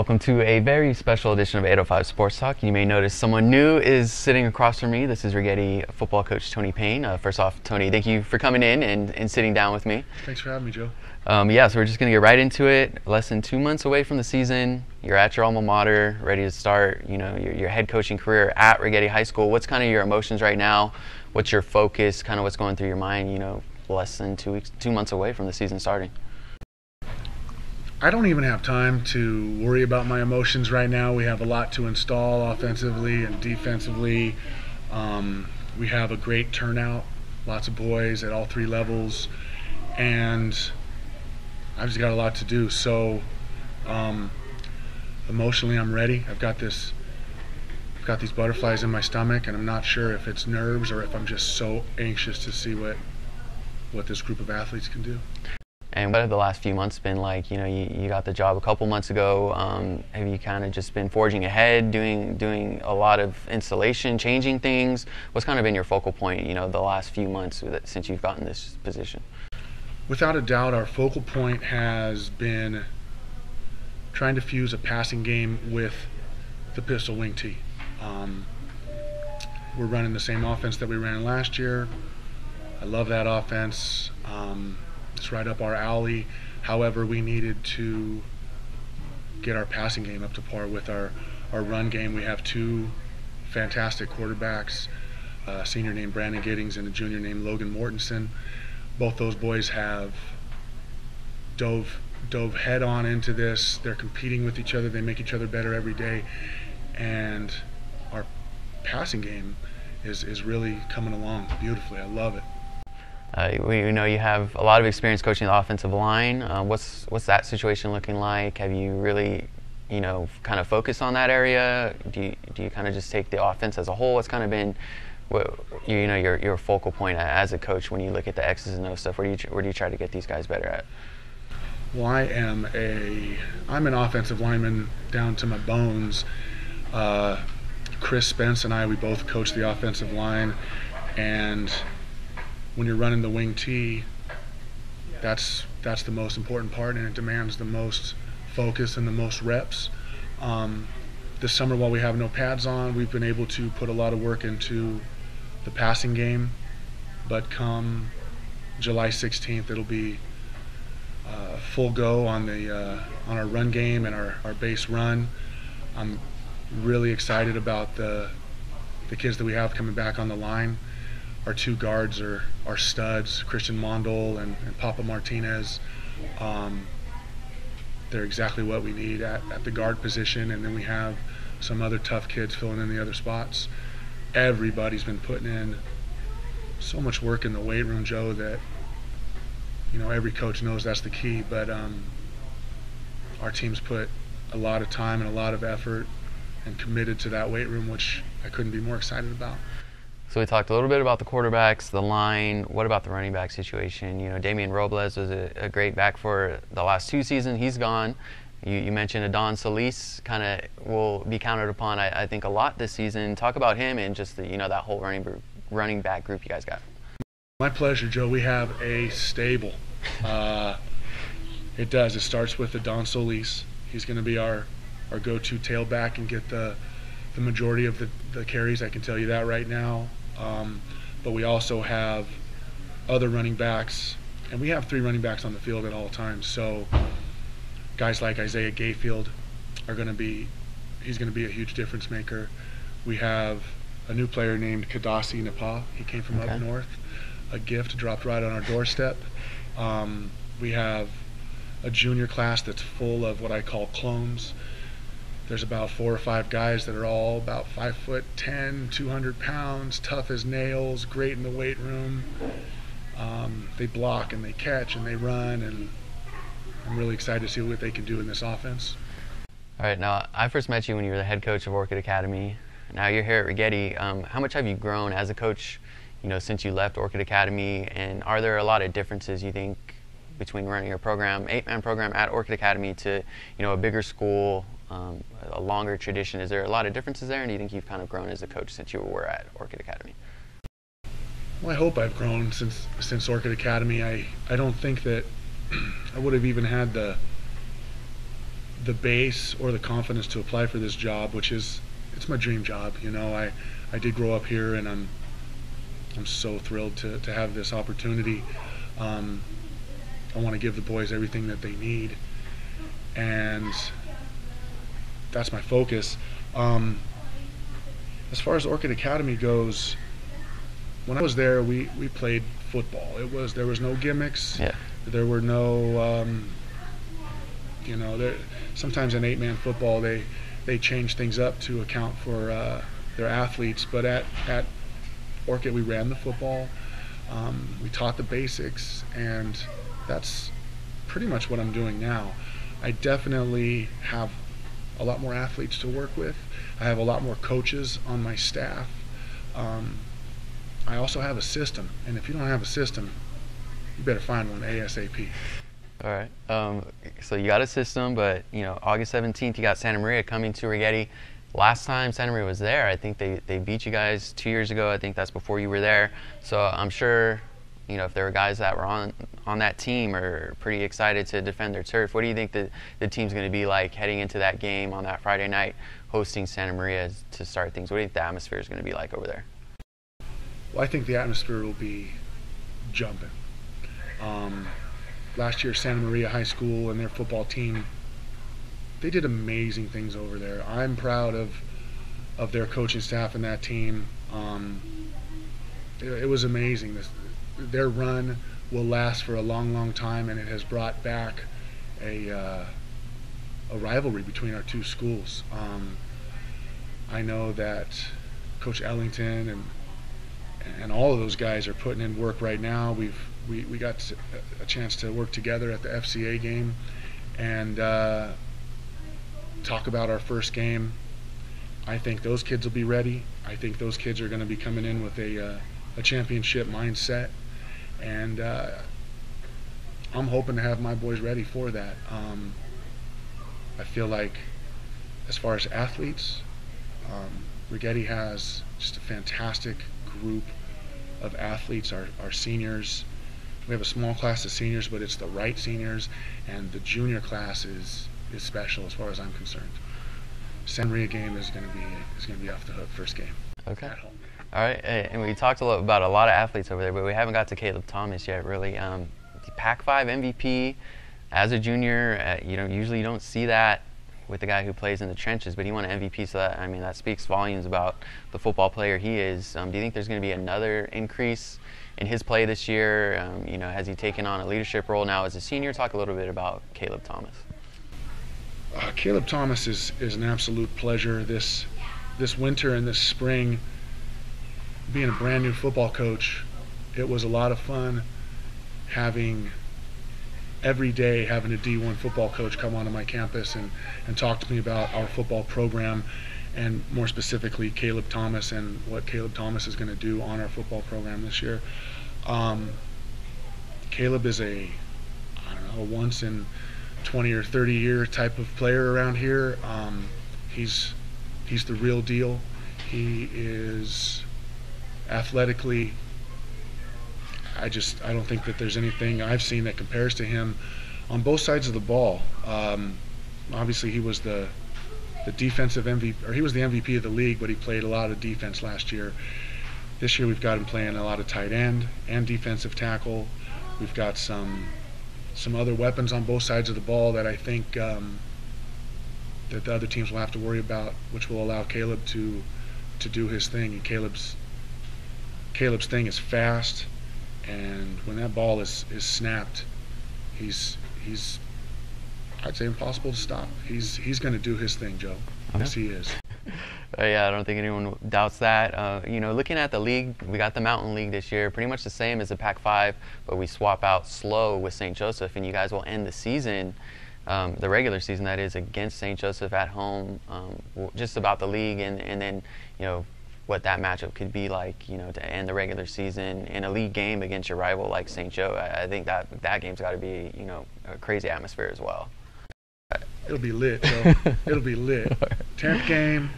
Welcome to a very special edition of 805 Sports Talk. You may notice someone new is sitting across from me. This is Righetti football coach Tony Payne. First off, Tony, thank you for coming in and sitting down with me. Thanks for having me, Joe. Yeah, so we're just going to get right into it. Less than 2 months away from the season. You're at your alma mater, ready to start your head coaching career at Righetti High School. What's kind of your emotions right now? What's your focus? Kind of what's going through your mind, less than 2 months away from the season starting? I don't even have time to worry about my emotions right now. We have a lot to install offensively and defensively. We have a great turnout, lots of boys at all three levels, and I've just got a lot to do. So emotionally, I'm ready. I've got these butterflies in my stomach, and I'm not sure if it's nerves or if I'm just so anxious to see what this group of athletes can do. And what have the last few months been like? You got the job a couple months ago. Have you kind of just been forging ahead, doing a lot of installation, changing things? What's kind of been your focal point, the last few months since you've gotten this position? Without a doubt, our focal point has been trying to fuse a passing game with the pistol wing tee. We're running the same offense that we ran last year. I love that offense. It's right up our alley. However, we needed to get our passing game up to par with our run game. We have two fantastic quarterbacks, a senior named Brandon Giddings and a junior named Logan Mortensen. Both those boys have dove head on into this. They're competing with each other. They make each other better every day. And our passing game is really coming along beautifully. I love it. We know you have a lot of experience coaching the offensive line. What's that situation looking like? Have you really, kind of focused on that area? Do you kind of just take the offense as a whole? What's kind of been, your focal point as a coach when you look at the X's and O's stuff? Where do you try to get these guys better at? Well, I'm an offensive lineman down to my bones. Chris Spence and we both coach the offensive line, and when you're running the wing tee, that's the most important part, and it demands the most focus and the most reps. This summer, while we have no pads on, we've been able to put a lot of work into the passing game, but come July 16th, it'll be full go on our run game and our base run. I'm really excited about the kids that we have coming back on the line. Our two guards are studs, Christian Mondol and Papa Martinez. They're exactly what we need at the guard position, and then we have some other tough kids filling in the other spots. Everybody's been putting in so much work in the weight room, Joe, that every coach knows that's the key, but our team's put a lot of time and a lot of effort and committed to that weight room, which I couldn't be more excited about. So we talked a little bit about the quarterbacks, the line. What about the running back situation? Damian Robles was a great back for the last 2 seasons. He's gone. You mentioned Adon Solis kind of will be counted upon, I think, a lot this season. Talk about him and just that whole running back group you guys got. My pleasure, Joe. We have a stable. It does. It starts with Adon Solis. He's going to be our go-to tailback and get the majority of the carries. I can tell you that right now. But we also have other running backs, and we have 3 running backs on the field at all times. So guys like Isaiah Gayfield he's going to be a huge difference maker. We have a new player named Kadasi Napa. He came from up north, a gift dropped right on our doorstep. We have a junior class that's full of what I call clones. There's about 4 or 5 guys that are all about 5'10", 200 pounds, tough as nails, great in the weight room. They block and they catch and they run, and I'm really excited to see what they can do in this offense. All right, now I first met you when you were the head coach of Orchid Academy. Now you're here at Righetti. How much have you grown as a coach, since you left Orchid Academy? And are there a lot of differences you think between running your program, 8-man program at Orchid Academy to, a bigger school? A longer tradition. Is there a lot of differences there, and do you think you've kind of grown as a coach since you were at Orchid Academy? Well, I hope I've grown since Orchid Academy. I don't think that I would have even had the the base or the confidence to apply for this job, which is, it's my dream job. You know, I did grow up here, and I'm so thrilled to have this opportunity. I want to give the boys everything that they need, and that's my focus. As far as Orchid Academy goes, when I was there, we played football. There was no gimmicks. Yeah. There were no, you know, sometimes in 8-man football they change things up to account for their athletes. But at Orchid, we ran the football. We taught the basics, and that's pretty much what I'm doing now. I definitely have a lot more athletes to work with. I have a lot more coaches on my staff. I also have a system, and if you don't have a system, you better find one ASAP. All right. So you got a system, but you know, August 17th, you got Santa Maria coming to Righetti. Last time Santa Maria was there, I think they beat you guys 2 years ago. I think that's before you were there. So I'm sure, you know, if there were guys that were on that team are pretty excited to defend their turf. What do you think the team's going to be like heading into that game on that Friday night, hosting Santa Maria to start things? What do you think the atmosphere is going to be like over there? Well, I think the atmosphere will be jumping. Last year, Santa Maria High School and their football team, they did amazing things over there. I'm proud of their coaching staff and that team. It was amazing. Their run will last for a long, long time, and it has brought back a rivalry between our two schools. I know that Coach Ellington and all of those guys are putting in work right now. We got a chance to work together at the FCA game and talk about our first game. I think those kids will be ready. I think those kids are going to be coming in with a championship mindset, and I'm hoping to have my boys ready for that. I feel like as far as athletes, Righetti has just a fantastic group of athletes. Our seniors, we have a small class of seniors, but it's the right seniors, and the junior class is special as far as I'm concerned. Santa Maria game is going to be off the hook first game. Okay. At home. All right, and we talked about a lot of athletes over there, but we haven't got to Caleb Thomas yet, really. The Pac-5 MVP as a junior. Usually you don't see that with the guy who plays in the trenches, but he won an MVP, so that speaks volumes about the football player he is. Do you think there's going to be another increase in his play this year? Has he taken on a leadership role now as a senior? Talk a little bit about Caleb Thomas. Caleb Thomas is an absolute pleasure. This winter and this spring, being a brand new football coach, it was a lot of fun every day having a D1 football coach come onto my campus and talk to me about our football program, and more specifically Caleb Thomas and what Caleb Thomas is going to do on our football program this year. Caleb is a once in 20 or 30 year type of player around here. He's the real deal. He is athletically, I don't think that there's anything I've seen that compares to him on both sides of the ball. Obviously he was the defensive MVP, or he was the MVP of the league, but he played a lot of defense last year. This year we've got him playing a lot of tight end and defensive tackle. We've got some other weapons on both sides of the ball that I think that the other teams will have to worry about, which will allow Caleb to do his thing. And Caleb's thing is fast, and when that ball is snapped, he's I'd say impossible to stop. He's going to do his thing, Joe. Okay. Yes, he is. Yeah, I don't think anyone doubts that. Looking at the league, we got the Mountain League this year, pretty much the same as the Pac-5, but we swap out SLO with St. Joseph, and you guys will end the season, the regular season that is, against St. Joseph at home. Just about the league, and then what that matchup could be like, to end the regular season in a league game against your rival like St. Joe. I think that game's got to be a crazy atmosphere as well. It'll be lit, Joe. It'll be lit. 10th game,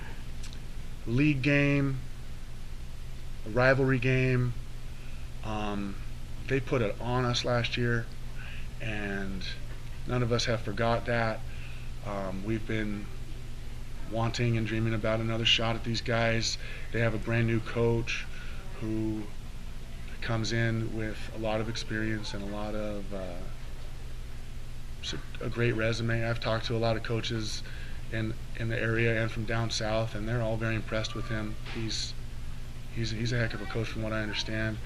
league game, a rivalry game. They put it on us last year, and none of us have forgot that. We've been wanting and dreaming about another shot at these guys. They have a brand new coach who comes in with a lot of experience and a lot of a great resume. I've talked to a lot of coaches in the area and from down south, and they're all very impressed with him. He's a heck of a coach from what I understand.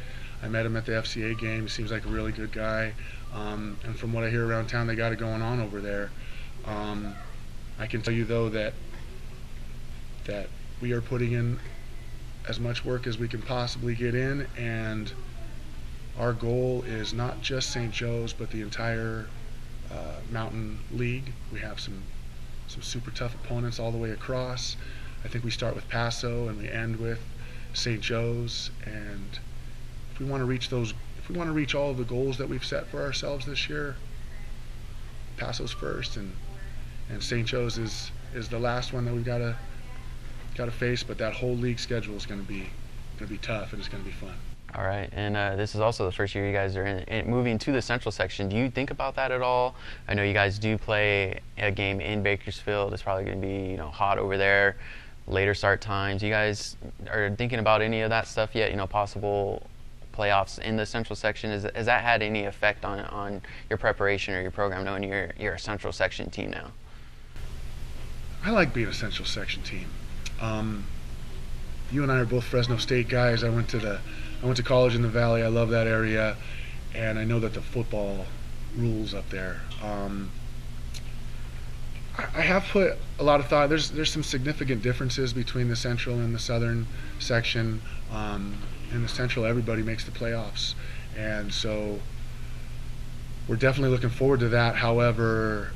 I met him at the FCA game. He seems like a really good guy. And from what I hear around town, they got it going on over there. I can tell you, though, that we are putting in as much work as we can possibly get in, and our goal is not just St. Joe's, but the entire Mountain League. We have some super tough opponents all the way across. I think we start with Paso and we end with St. Joe's, and if we want to reach all of the goals that we've set for ourselves this year, Paso's first, and St. Joe's is the last one that we've got to face. But that whole league schedule is going to be tough, and it's going to be fun. All right, and this is also the first year you guys are moving to the Central section. Do you think about that at all? I know you guys do play a game in Bakersfield. It's probably going to be hot over there, later start times. You guys are thinking about any of that stuff yet? Possible playoffs in the Central section. Has that had any effect on your preparation or your program, knowing you're a Central section team now? I like being a Central section team. You and I are both Fresno State guys. I went to college in the Valley. I love that area, and I know that the football rules up there. I have put a lot of thought. There's some significant differences between the Central and the Southern section. In the Central, everybody makes the playoffs, and so we're definitely looking forward to that. However,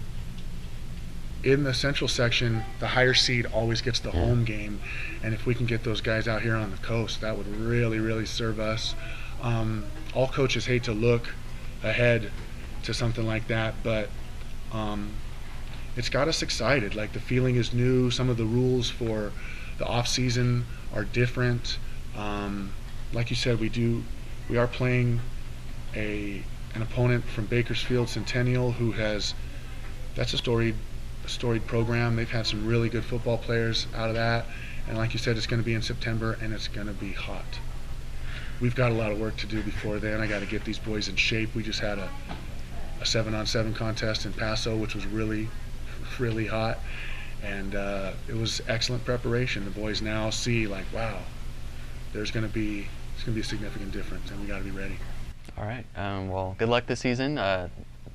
in the Central section, the higher seed always gets the home game, and if we can get those guys out here on the coast, that would really, really serve us. All coaches hate to look ahead to something like that, but it's got us excited. Like, the feeling is new. Some of the rules for the off season are different. Like you said, we are playing an opponent from Bakersfield Centennial that's a storied program. They've had some really good football players out of that, and like you said, it's going to be in September, and it's going to be hot. We've got a lot of work to do before then. I got to get these boys in shape. We just had a 7-on-7 contest in Paso, which was really, really hot, and it was excellent preparation. The boys now see, like, wow, it's going to be a significant difference, and we got to be ready. All right. Well, good luck this season.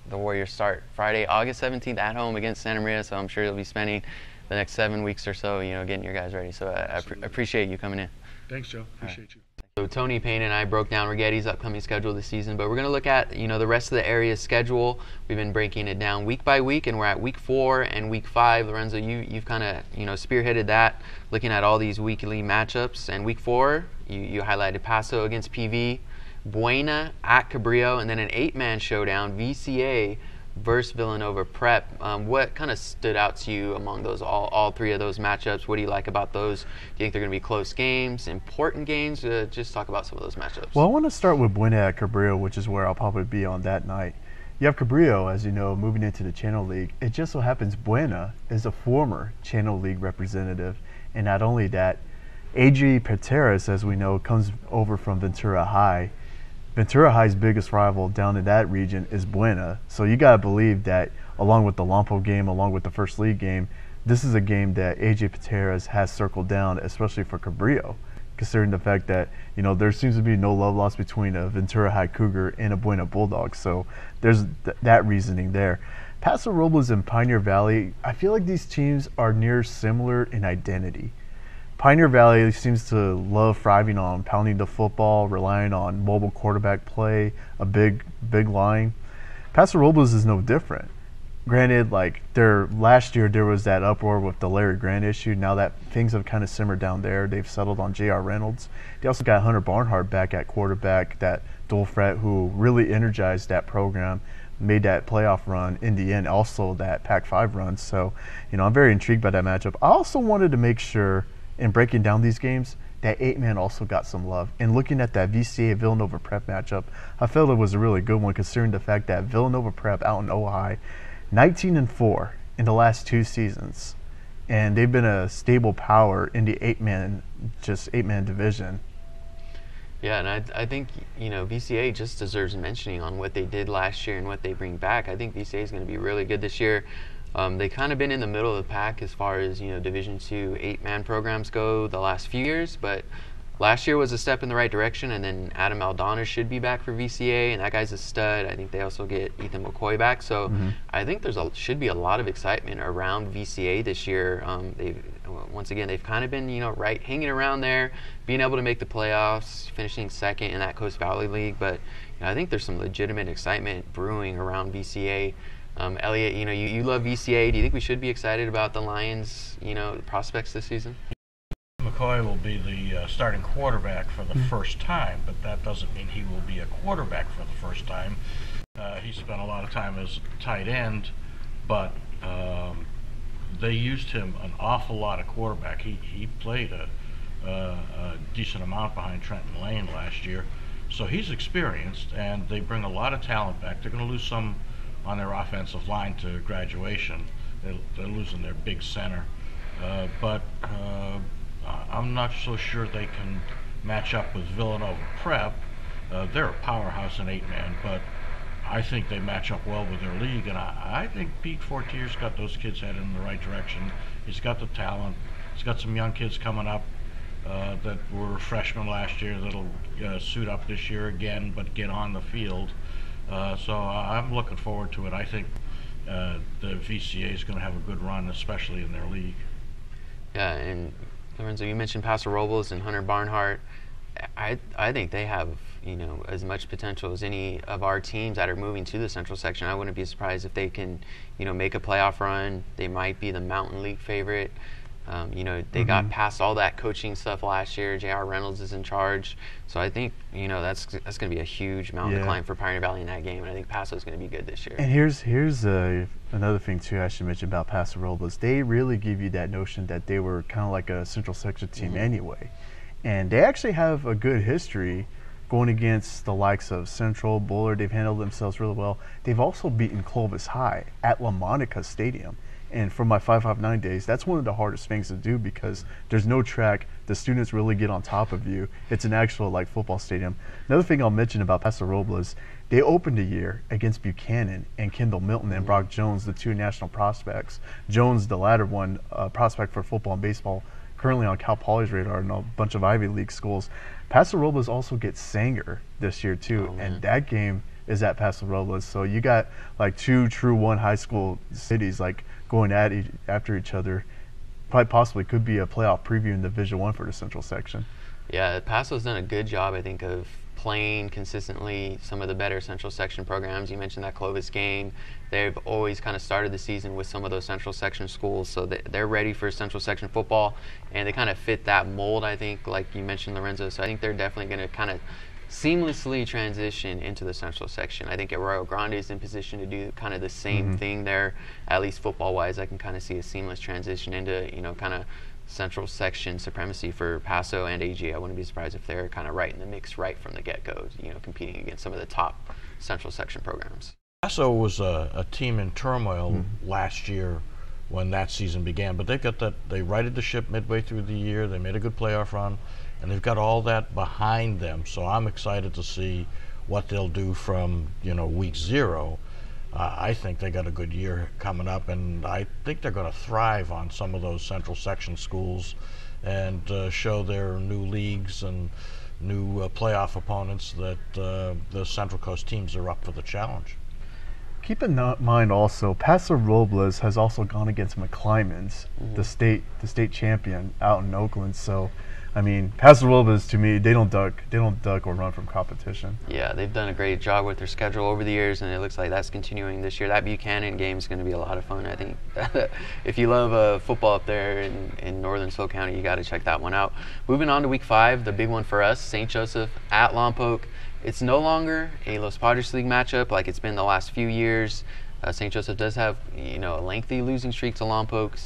The Warriors start Friday, August 17th at home against Santa Maria, so I'm sure you'll be spending the next 7 weeks or so, getting your guys ready. So I appreciate you coming in. Thanks, Joe. Appreciate you. So Tony Payne and I broke down Righetti's upcoming schedule this season, but we're going to look at the rest of the area's schedule. We've been breaking it down week by week, and we're at week 4 and week 5. Lorenzo, you've kind of spearheaded that, looking at all these weekly matchups. And week 4, you highlighted Paso against PV, Buena at Cabrillo, and then an 8-man showdown, VCA versus Villanova Prep. What kind of stood out to you among those all 3 of those matchups? What do you like about those? Do you think they're going to be close games, important games? Just talk about some of those matchups. Well, I want to start with Buena at Cabrillo, which is where I'll probably be on that night. You have Cabrillo, as you know, moving into the Channel League. It just so happens Buena is a former Channel League representative, and not only that, A.J. Pateras, as we know, comes over from Ventura High. Ventura High's biggest rival down in that region is Buena. So you got to believe that, along with the Lompoc game, along with the first league game, this is a game that A.J. Pateras has circled down, especially for Cabrillo, considering the fact that, there seems to be no love lost between a Ventura High Cougar and a Buena Bulldog. So there's that reasoning there. Paso Robles and Pioneer Valley, I feel like these teams are near similar in identity. Pioneer Valley seems to love thriving on pounding the football, relying on mobile quarterback play, a big line. Paso Robles is no different. Granted, last year there was that uproar with the Larry Grant issue. Now that things have kind of simmered down there, they've settled on J.R. Reynolds. They also got Hunter Barnhart back at quarterback, that dual threat who really energized that program, made that playoff run in the end, also that Pac-5 run. So, I'm very intrigued by that matchup. I also wanted to make sure, in breaking down these games, that 8-man also got some love. And looking at that VCA Villanova Prep matchup, I felt it was a really good one, considering the fact that Villanova Prep out in Ojai, 19-4 in the last 2 seasons, and they've been a stable power in the eight-man division. Yeah, and I think, VCA just deserves mentioning on what they did last year and what they bring back. I think VCA is going to be really good this year. They kind of been in the middle of the pack as far as, Division II 8-man programs go the last few years, but last year was a step in the right direction, and then Adam Aldana should be back for VCA, and that guy's a stud. I think they also get Ethan McCoy back, so I think should be a lot of excitement around VCA this year. They've kind of been, hanging around there, being able to make the playoffs, finishing second in that Coast Valley League, but I think there's some legitimate excitement brewing around VCA. Elliott, you love VCA. Do you think we should be excited about the Lions, prospects this season? McCoy will be the starting quarterback for the first time, but that doesn't mean he will be a quarterback for the first time. He spent a lot of time as tight end, but they used him an awful lot of quarterback. He played a decent amount behind Trenton Lane last year, so he's experienced, and they bring a lot of talent back. They're going to lose some on their offensive line to graduation. They're losing their big center, but I'm not so sure they can match up with Villanova Prep. They're a powerhouse in 8-man, but I think they match up well with their league, and I think Pete Fortier's got those kids headed in the right direction. He's got the talent. He's got some young kids coming up that were freshmen last year that'll suit up this year again, but get on the field. So I'm looking forward to it. I think the VCA is going to have a good run, especially in their league. Yeah, and Lorenzo, you mentioned Paso Robles and Hunter Barnhart. I think they have, as much potential as any of our teams that are moving to the Central Section. I wouldn't be surprised if they can, make a playoff run. They might be the Mountain League favorite. They got past all that coaching stuff last year. J.R. Reynolds is in charge. So I think, that's going to be a huge mountain to climb for Pioneer Valley in that game, and I think Paso is going to be good this year. And here's another thing, too, I should mention about Paso Robles. They really give you that notion that they were kind of like a Central Section team anyway. And they actually have a good history going against the likes of Central, Bullard. They've handled themselves really well. They've also beaten Clovis High at La Monica Stadium. And from my 559 days, that's one of the hardest things to do because there's no track. The students really get on top of you. It's an actual football stadium. Another thing I'll mention about Paso Robles, they opened the year against Buchanan and Kendall Milton and Brock Jones, the 2 national prospects. Jones, the latter one, prospect for football and baseball, currently on Cal Poly's radar and a bunch of Ivy League schools. Paso Robles also gets Sanger this year too, and that game is at Paso Robles. So you got 2 true 1 high school cities going after each other. Probably possibly could be a playoff preview in Division I for the Central Section. Yeah, Paso's done a good job, I think, of playing consistently some of the better Central Section programs. You mentioned that Clovis game. They've always kind of started the season with some of those Central Section schools, so they're ready for Central Section football, and they kind of fit that mold, I think, like you mentioned, Lorenzo. So I think they're definitely going to kind of seamlessly transition into the Central Section. I think Arroyo Grande is in position to do kind of the same thing there, at least football-wise. I can kind of see a seamless transition into, kind of Central Section supremacy for Paso and AG. I wouldn't be surprised if they're kind of right in the mix right from the get-go, competing against some of the top Central Section programs. Paso was a team in turmoil last year when that season began, but they righted the ship midway through the year. They made a good playoff run, and they've got all that behind them. So I'm excited to see what they'll do from week 0. I think they got a good year coming up, and I think they're going to thrive on some of those Central Section schools and show their new leagues and new playoff opponents that the Central Coast teams are up for the challenge. Keep in mind also, Paso Robles has also gone against McClymonds, the state champion out in Oakland. So, I mean, Paso Robles, to me, they don't duck or run from competition. Yeah, they've done a great job with their schedule over the years, and it looks like that's continuing this year. That Buchanan game is going to be a lot of fun, I think. If you love football up there in northern SoCal County, you got to check that one out. Moving on to week 5, the big one for us, St. Joseph at Lompoc. It's no longer a Los Padres League matchup like it's been the last few years. St. Joseph does have, a lengthy losing streak to Lompoc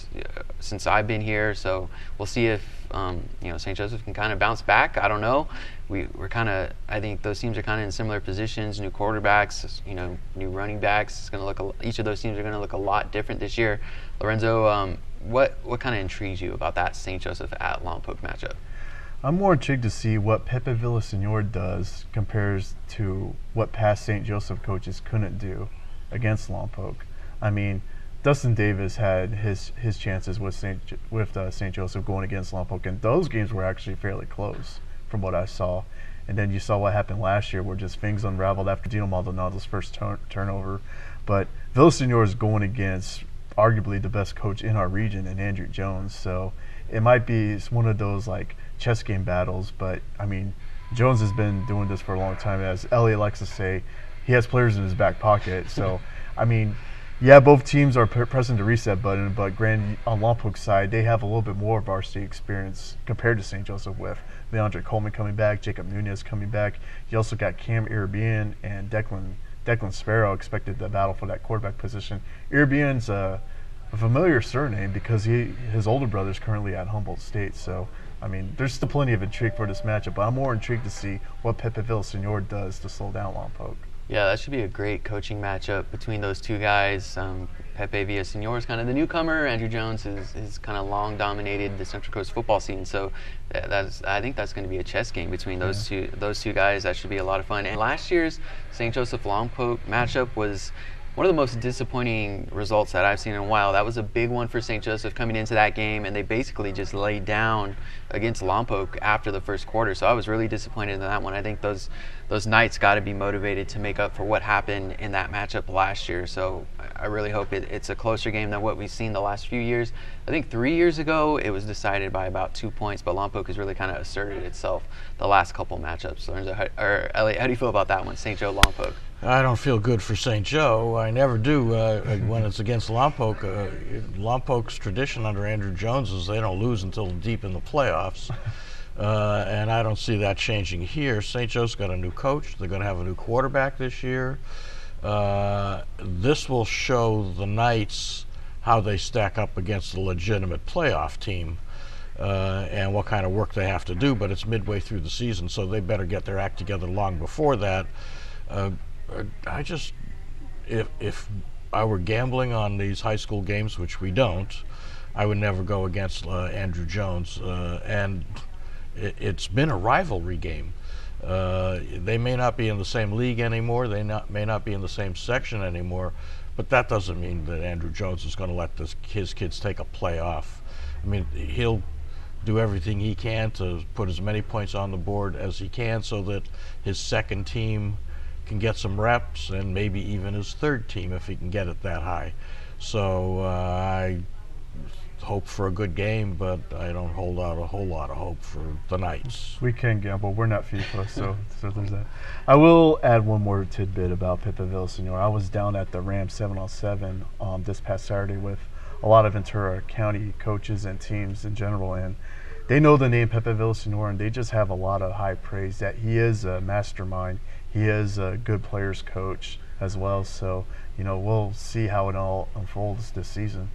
since I've been here, so we'll see if St. Joseph can kind of bounce back. I don't know. I think those teams are kind of in similar positions. New quarterbacks, new running backs. It's going to look. Each of those teams are going to look a lot different this year. Lorenzo, what kind of intrigues you about that St. Joseph at Lompoc matchup? I'm more intrigued to see what Pepe Villaseñor does compares to what past St. Joseph coaches couldn't do against Lompoc. I mean, Dustin Davis had his chances with St. Joseph going against Lompoc, and those games were actually fairly close from what I saw. And then you saw what happened last year, where just things unraveled after Dino Maldonado's first turnover. But Villaseñor is going against arguably the best coach in our region, in Andrew Jones. So it might be one of those like chess game battles. But I mean, Jones has been doing this for a long time. As Elliott likes to say, he has players in his back pocket. So I mean, yeah, both teams are pressing the reset button, but granted, on Lompoc's side, they have a little bit more varsity experience compared to St. Joseph, with Leandre Coleman coming back, Jacob Nunez coming back. You also got Cam Iribian and Declan Sparrow expected to battle for that quarterback position. Iribian's a familiar surname because his older brother is currently at Humboldt State. So, I mean, there's still plenty of intrigue for this matchup, but I'm more intrigued to see what Pepe Villaseñor does to slow down Lompoc. Yeah, that should be a great coaching matchup between those two guys. Pepe Villaseñor is kind of the newcomer. Andrew Jones is kind of long dominated the Central Coast football scene. So I think that's going to be a chess game between those two guys. That should be a lot of fun. And last year's St. Joseph Lompoc matchup was one of the most disappointing results that I've seen in a while. That was a big one for St. Joseph coming into that game, and they basically just laid down against Lompoc after the first quarter. So I was really disappointed in that one. I think those Knights got to be motivated to make up for what happened in that matchup last year. So I really hope it's a closer game than what we've seen the last few years. I think 3 years ago it was decided by about 2 points, but Lompoc has really kind of asserted itself the last couple matchups. Elliott, how do you feel about that one, St. Joe Lompoc? I don't feel good for St. Joe. I never do when it's against Lompoc. Lompoc's tradition under Andrew Jones is they don't lose until deep in the playoffs. And I don't see that changing here. St. Joe's got a new coach. They're going to have a new quarterback this year. This will show the Knights how they stack up against a legitimate playoff team and what kind of work they have to do. But it's midway through the season, so they better get their act together long before that. If I were gambling on these high school games, which we don't, I would never go against Andrew Jones. And it's been a rivalry game. They may not be in the same league anymore. They may not be in the same section anymore. But that doesn't mean that Andrew Jones is going to let his kids take a playoff. I mean, he'll do everything he can to put as many points on the board as he can so that his second team can get some reps, and maybe even his third team if he can get it that high. So I hope for a good game, but I don't hold out a whole lot of hope for the Knights. We can gamble. We're not FIFA, so there's that. I will add one more tidbit about Pepe Villaseñor. I was down at the Rams 7-on-7 this past Saturday with a lot of Ventura County coaches and teams in general, and they know the name Pepe Villaseñor, and they just have a lot of high praise that he is a mastermind. He is a good players coach as well. So, we'll see how it all unfolds this season.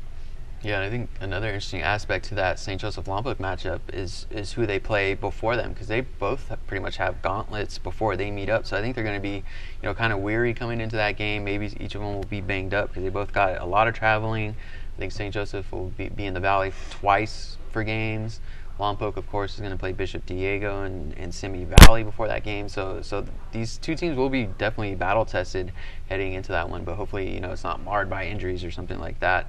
Yeah, and I think another interesting aspect to that St. Joseph Lompoc matchup is who they play before them, because they both pretty much have gauntlets before they meet up. So I think they're going to be, kind of weary coming into that game. Maybe each of them will be banged up because they both got a lot of traveling. I think St. Joseph will be in the Valley twice for games. Lompoc, of course, is going to play Bishop Diego and Simi Valley before that game. So these two teams will be definitely battle-tested heading into that one, but hopefully, it's not marred by injuries or something like that.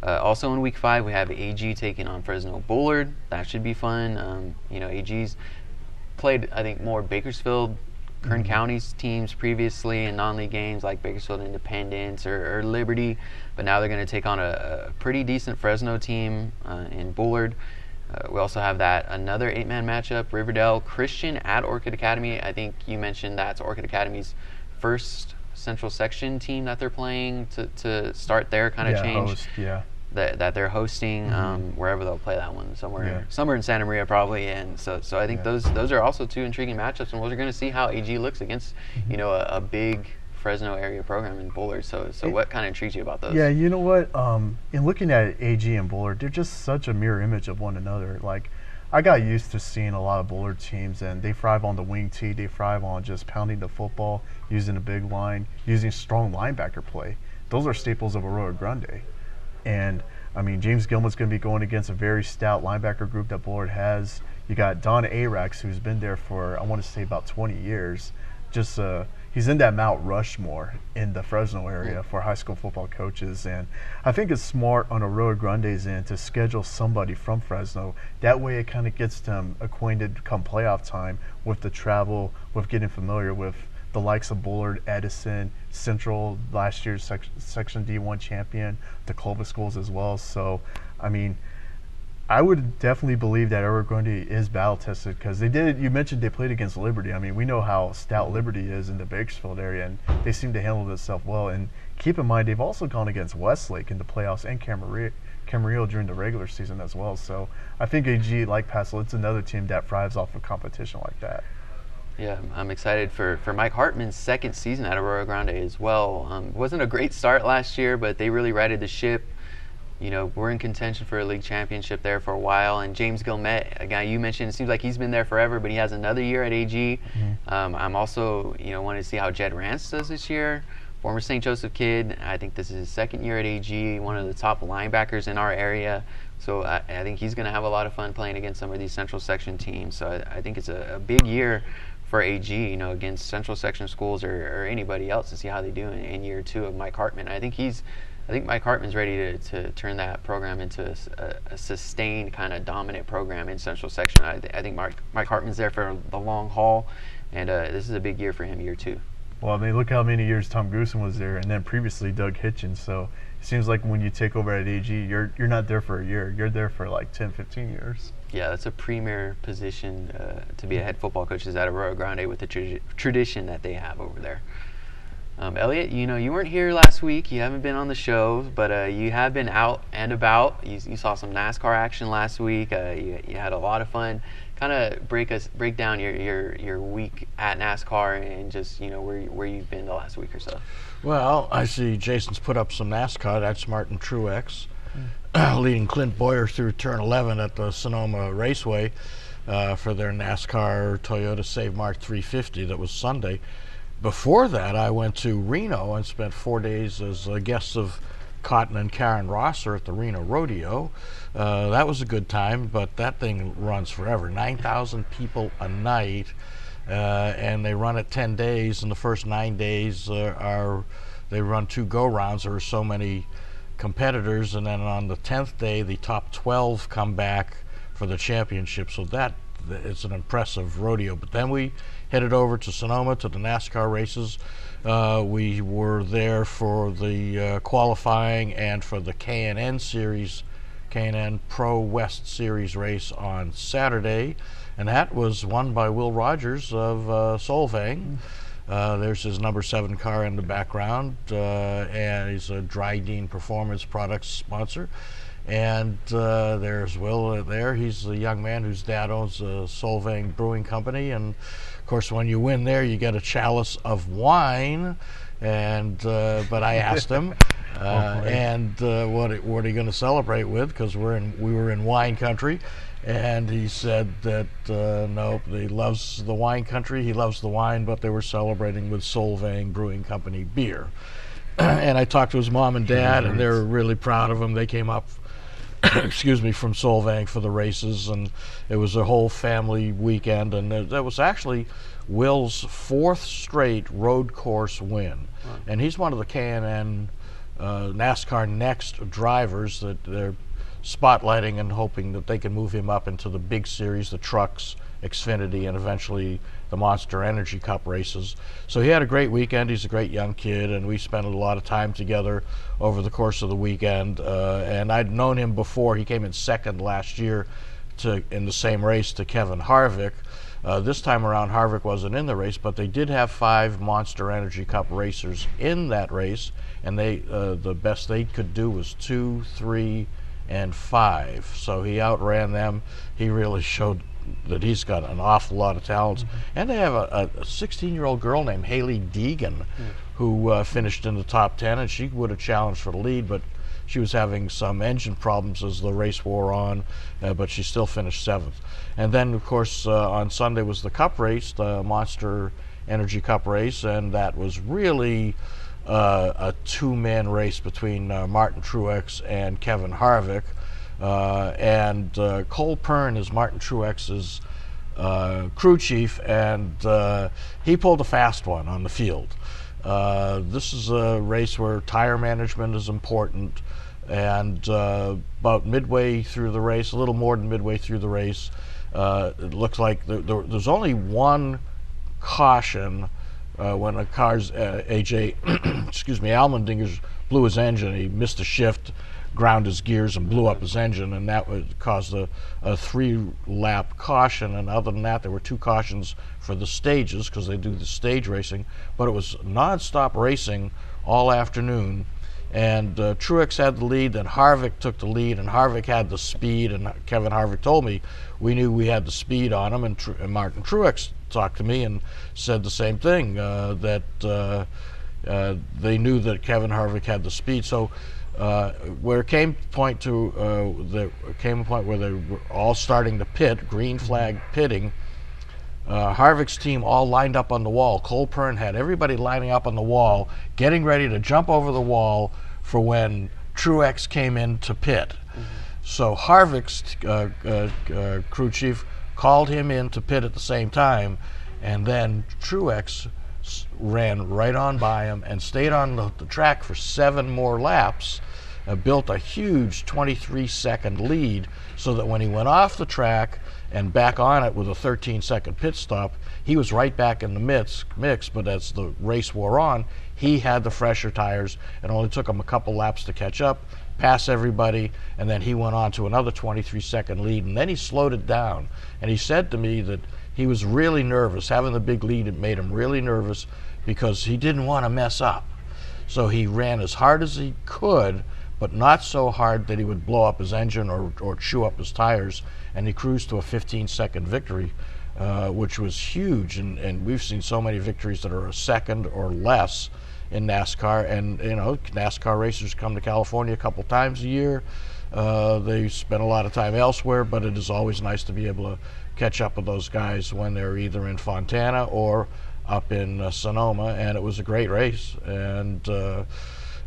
Also in Week 5, we have AG taking on Fresno Bullard. That should be fun. AG's played, I think, more Bakersfield, Kern County's teams previously in non-league games like Bakersfield Independence or Liberty, but now they're going to take on a pretty decent Fresno team in Bullard. We also have another 8-man matchup, Riverdale Christian at Orchid Academy. I think you mentioned that's Orchid Academy's first Central Section team that they're playing to start their kind of change. That they're hosting wherever they'll play that one, somewhere in Santa Maria probably. And so I think those are also two intriguing matchups, and we're going to see how AG looks against a big Fresno area program in Bullard. So what kind of intrigues you about those? Yeah, you know what? In looking at AG and Bullard, they're just such a mirror image of one another. Like, I got used to seeing a lot of Bullard teams, and they thrive on the wing tee. They thrive on just pounding the football, using a big line, using strong linebacker play. Those are staples of Arroyo Grande. And, I mean, James Gilman's going to be going against a very stout linebacker group that Bullard has. You got Don Arax, who's been there for, I want to say, about 20 years. Just he's in that Mount Rushmore in the Fresno area for high school football coaches, and I think it's smart on Arroyo Grande's end to schedule somebody from Fresno. That way it kind of gets them acquainted come playoff time with the travel, with getting familiar with the likes of Bullard, Edison, Central, last year's Section D1 champion, the Clovis schools as well. So, I mean, I would definitely believe that Arroyo Grande is battle tested, because they did. You mentioned they played against Liberty. I mean, we know how stout Liberty is in the Bakersfield area, and they seem to handle themselves well. And keep in mind, they've also gone against Westlake in the playoffs and Camarillo during the regular season as well. So I think AG, like Paso, it's another team that thrives off of competition like that. Yeah, I'm excited for Mike Hartman's second season at Arroyo Grande as well. It wasn't a great start last year, but they really righted the ship. You know, we're in contention for a league championship there for a while, and James Gilmet, a guy you mentioned, it seems like he's been there forever, but he has another year at AG. I'm also, wanting to see how Jed Rance does this year. Former St. Joseph kid. I think this is his second year at AG, one of the top linebackers in our area. So I think he's going to have a lot of fun playing against some of these Central Section teams. So I think it's a big year for AG, against Central Section schools or anybody else, to see how they do in year two of Mike Hartman. I think Mike Hartman's ready to turn that program into a sustained kind of dominant program in Central Section. I think Mike Hartman's there for the long haul, and this is a big year for him, year two. Well, I mean, look how many years Tom Goosen was there, and then previously Doug Hitchens. So it seems like when you take over at AG, you're not there for a year. You're there for like 10, 15 years. Yeah, that's a premier position to be a head football coach is at Arroyo Grande with the tradition that they have over there. Elliott, you weren't here last week. You haven't been on the show, but you have been out and about. You saw some NASCAR action last week. You had a lot of fun. Kind of break down your week at NASCAR and just where you've been the last week or so. Well, I see Jason's put up some NASCAR. That's Martin Truex leading Clint Boyer through turn 11 at the Sonoma Raceway for their NASCAR Toyota Save Mark 350. That was Sunday. Before that, I went to Reno and spent 4 days as guests of Cotton and Karen Rosser at the Reno Rodeo. That was a good time, but that thing runs forever. 9,000 people a night, and they run it 10 days, and the first 9 days they run 2 go-rounds. There are so many competitors, and then on the 10th day, the top 12 come back for the championship. So it's an impressive rodeo. But then we headed over to Sonoma to the NASCAR races. We were there for the qualifying and for the K&N Series, K&N Pro West Series race on Saturday, and that was won by Will Rodgers of Solvang. There's his number 7 car in the background, and he's a Dryden Performance Products sponsor. And there's Will there. He's the young man whose dad owns a Solvang Brewing Company. And, of course, when you win there, you get a chalice of wine. And but I asked him, what are you going to celebrate with? Because we were in wine country. And he said that, no, he loves the wine country. He loves the wine, but they were celebrating with Solvang Brewing Company beer. And I talked to his mom and dad, and they were really proud of him. They came up from Solvang for the races, and it was a whole family weekend, and that was actually Will's 4th straight road course win. Wow. And he's one of the K&N NASCAR Next drivers that they're spotlighting and hoping that they can move him up into the big series, the trucks, Xfinity, and eventually the Monster Energy Cup races. So he had a great weekend. He's a great young kid, and we spent a lot of time together over the course of the weekend. And I'd known him before. He came in 2nd last year in the same race to Kevin Harvick. This time around, Harvick wasn't in the race, but they did have 5 Monster Energy Cup racers in that race, and the best they could do was 2, 3, and 5. So he outran them. He really showed that he's got an awful lot of talents. And they have a 16-year-old girl named Haley Deegan, who finished in the top 10, and she would have challenged for the lead, but she was having some engine problems as the race wore on, but she still finished 7th. And then, of course, on Sunday was the Cup race, the Monster Energy Cup race, and that was really a two-man race between Martin Truex and Kevin Harvick. And Cole Payne is Martin Truex's crew chief, and he pulled a fast one on the field. This is a race where tire management is important, and about midway through the race, a little more than midway through the race, it looks like there's only one caution when a car's AJ excuse me, Allmendinger blew his engine. He missed a shift, ground his gears, and blew up his engine, and that would cause a 3-lap caution. And other than that, there were 2 cautions for the stages, because they do the stage racing, but it was non-stop racing all afternoon. And Truex had the lead, then Harvick took the lead, and Harvick had the speed, and Kevin Harvick told me we knew we had the speed on him, and Martin Truex talked to me and said the same thing, that they knew that Kevin Harvick had the speed. So where it came a point where they were all starting to pit, green flag pitting, Harvick's team all lined up on the wall. Cole Payne had everybody lining up on the wall, getting ready to jump over the wall for when Truex came in to pit. So Harvick's crew chief called him in to pit at the same time, and then Truex ran right on by him and stayed on the track for 7 more laps, built a huge 23-second lead, so that when he went off the track and back on it with a 13-second pit stop, he was right back in the mix, but as the race wore on, he had the fresher tires, and only took him a couple laps to catch up, pass everybody, and then he went on to another 23-second lead, and then he slowed it down. And he said to me that he was really nervous. Having the big lead, it made him really nervous, because he didn't want to mess up. So he ran as hard as he could, but not so hard that he would blow up his engine or chew up his tires, and he cruised to a 15-second victory, which was huge. And we've seen so many victories that are a second or less in NASCAR, and NASCAR racers come to California a couple times a year. They spend a lot of time elsewhere, but it is always nice to be able to catch up with those guys when they're either in Fontana or up in Sonoma. And it was a great race, and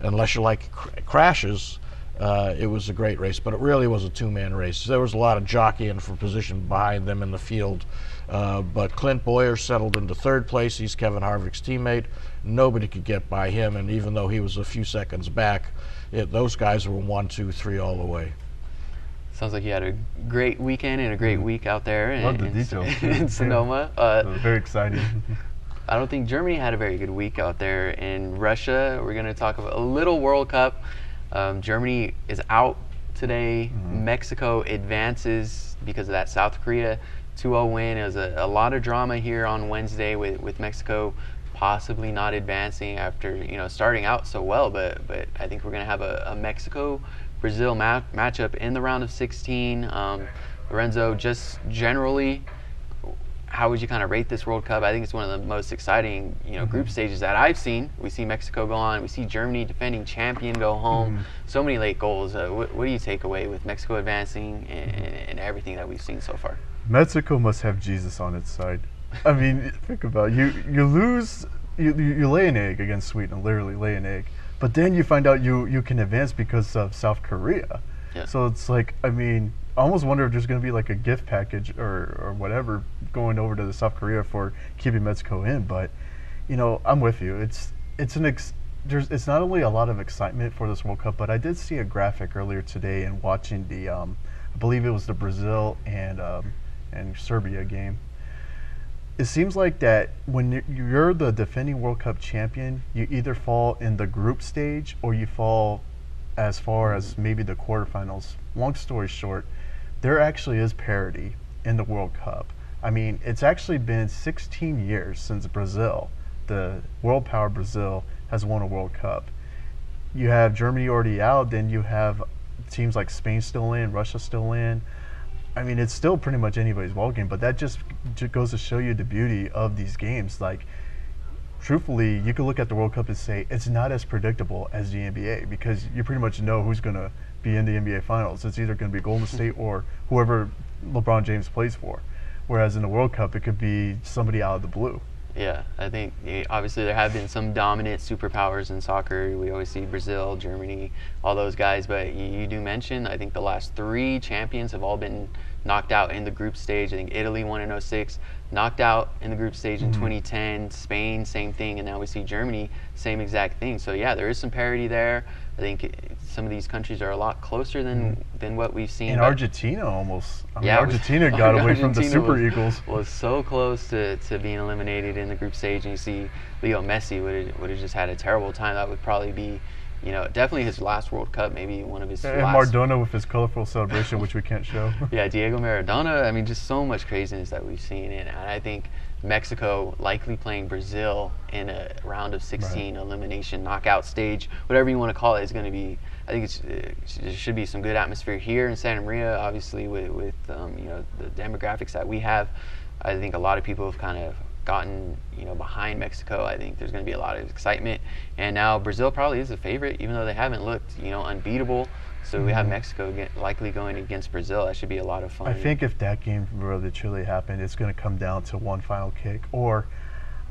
unless you like crashes, it was a great race, but it really was a 2-man race. There was a lot of jockeying for position behind them in the field, but Clint Boyer settled into 3rd place. He's Kevin Harvick's teammate. Nobody could get by him, and even though he was a few seconds back, those guys were 1, 2, 3 all the way. Sounds like you had a great weekend and a great week out there in Sonoma. Very exciting. I don't think Germany had a very good week out there. In Russia, we're going to talk about a little World Cup. Germany is out today. Mexico advances because of that South Korea 2-0 win. It was a lot of drama here on Wednesday with Mexico possibly not advancing after starting out so well. But I think we're going to have a Mexico-Brazil matchup in the round of 16. Lorenzo, just generally, how would you kind of rate this World Cup? I think it's one of the most exciting, group stages that I've seen. We see Mexico go on. We see Germany, defending champion, go home. So many late goals. What do you take away with Mexico advancing and everything that we've seen so far? Mexico must have Jesus on its side. I mean, think about it. You lose, you lay an egg against Sweden, literally lay an egg. But then you find out you can advance because of South Korea. Yeah. So it's like, I mean, I almost wonder if there's going to be like a gift package or whatever going over to the South Korea for keeping Mexico in. But I'm with you. It's not only a lot of excitement for this World Cup, but I did see a graphic earlier today and watching the I believe it was the Brazil and Serbia game. It seems like that when you're the defending World Cup champion, you either fall in the group stage or you fall as far as maybe the quarterfinals. Long story short, there actually is parity in the World Cup. I mean, it's actually been 16 years since Brazil, the world power Brazil, has won a World Cup. You have Germany already out, then you have teams like Spain still in, Russia still in. I mean, it's still pretty much anybody's ball game, but that just goes to show you the beauty of these games. Like, truthfully, you can look at the World Cup and say it's not as predictable as the NBA because you pretty much know who's going to be in the NBA Finals. It's either going to be Golden State or whoever LeBron James plays for. Whereas in the World Cup, it could be somebody out of the blue. Yeah, I think obviously there have been some dominant superpowers in soccer. We always see Brazil, Germany, all those guys. But you do mention, I think the last 3 champions have all been knocked out in the group stage. I think Italy won in 06, knocked out in the group stage in 2010. Spain, same thing. And now we see Germany, same exact thing. So yeah, there is some parity there. I think some of these countries are a lot closer than what we've seen. And Argentina almost. I mean, Argentina got away from the Super Eagles. Was so close to being eliminated in the group stage. And you see Leo Messi would have just had a terrible time. That would probably be, definitely his last World Cup, maybe one of his last. And Maradona with his colorful celebration, which we can't show. Yeah, Diego Maradona. I mean, just so much craziness that we've seen. And I think Mexico likely playing Brazil in a round of 16 elimination knockout stage, whatever you want to call it, is going to be. I think there should be some good atmosphere here in Santa Maria. Obviously, with the demographics that we have, I think a lot of people have kind of gotten behind Mexico. I think there's going to be a lot of excitement, and now Brazil probably is the favorite, even though they haven't looked unbeatable. So we have Mexico likely going against Brazil. That should be a lot of fun. I think if that game really truly happened, it's going to come down to one final kick. Or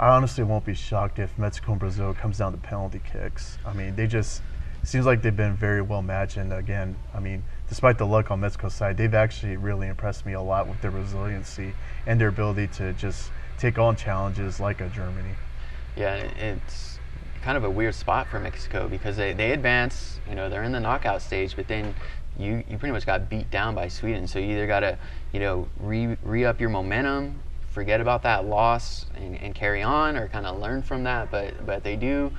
I honestly won't be shocked if Mexico and Brazil comes down to penalty kicks. I mean, it seems like they've been very well matched. And again, I mean, despite the luck on Mexico's side, they've actually really impressed me a lot with their resiliency and their ability to just take on challenges like a Germany. Yeah, it's kind of a weird spot for Mexico because they advance, they're in the knockout stage, but then you pretty much got beat down by Sweden. So you either got to, re-up your momentum, forget about that loss and carry on, or kind of learn from that. But they do,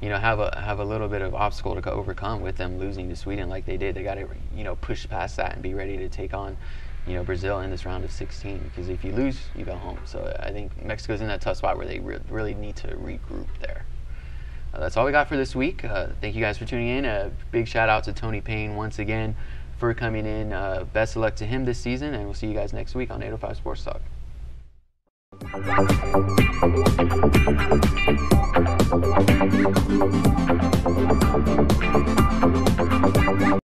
have a little bit of obstacle to overcome with them losing to Sweden like they did. They got to, push past that and be ready to take on, Brazil in this round of 16. Because if you lose, you go home. So I think Mexico's in that tough spot where they really need to regroup there. That's all we got for this week. Thank you guys for tuning in. A big shout out to Tony Payne once again for coming in. Best of luck to him this season, and we'll see you guys next week on 805 Sports Talk.